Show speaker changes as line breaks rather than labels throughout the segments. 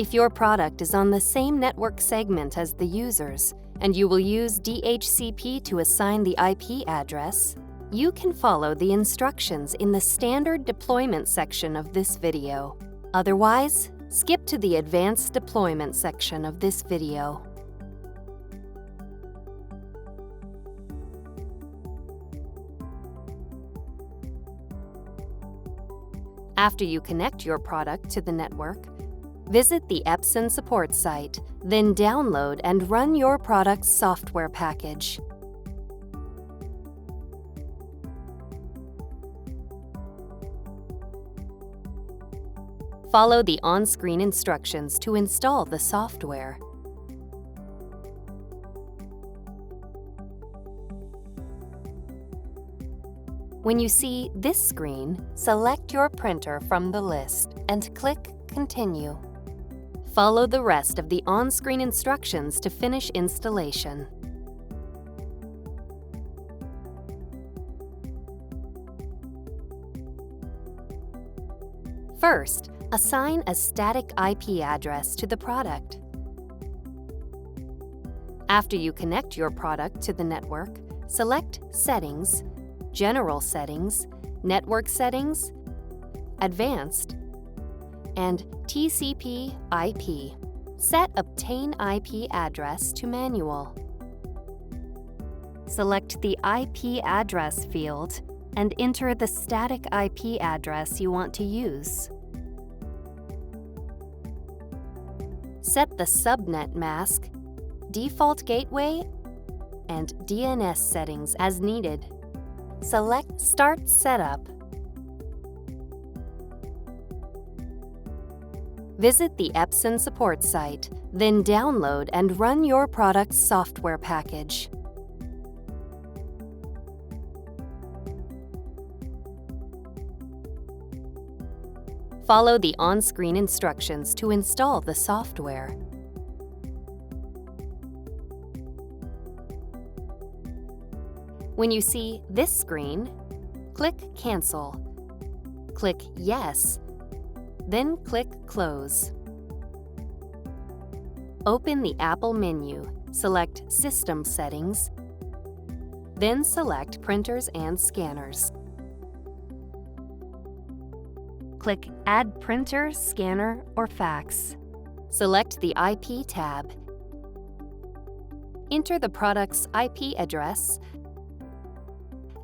If your product is on the same network segment as the user's, and you will use DHCP to assign the IP address, you can follow the instructions in the standard deployment section of this video. Otherwise, skip to the advanced deployment section of this video. After you connect your product to the network, visit the Epson support site, then download and run your product's software package. Follow the on-screen instructions to install the software. When you see this screen, select your printer from the list and click Continue. Follow the rest of the on-screen instructions to finish installation. First, assign a static IP address to the product. After you connect your product to the network, select Settings, General Settings, Network Settings, Advanced, and TCP/IP. Set Obtain IP Address to Manual. Select the IP address field and enter the static IP address you want to use. Set the subnet mask, default gateway, and DNS settings as needed. Select Start Setup. Visit the Epson support site, then download and run your product's software package. Follow the on-screen instructions to install the software. When you see this screen, click Cancel. Click Yes, then click Close. Open the Apple menu, select System Settings, then select Printers and Scanners. Click Add Printer, Scanner, or Fax. Select the IP tab. Enter the product's IP address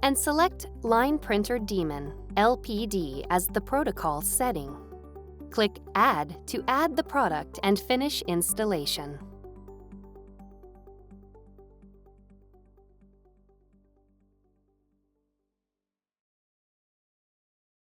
and select Line Printer Daemon, LPD, as the protocol setting. Click Add to add the product and finish installation.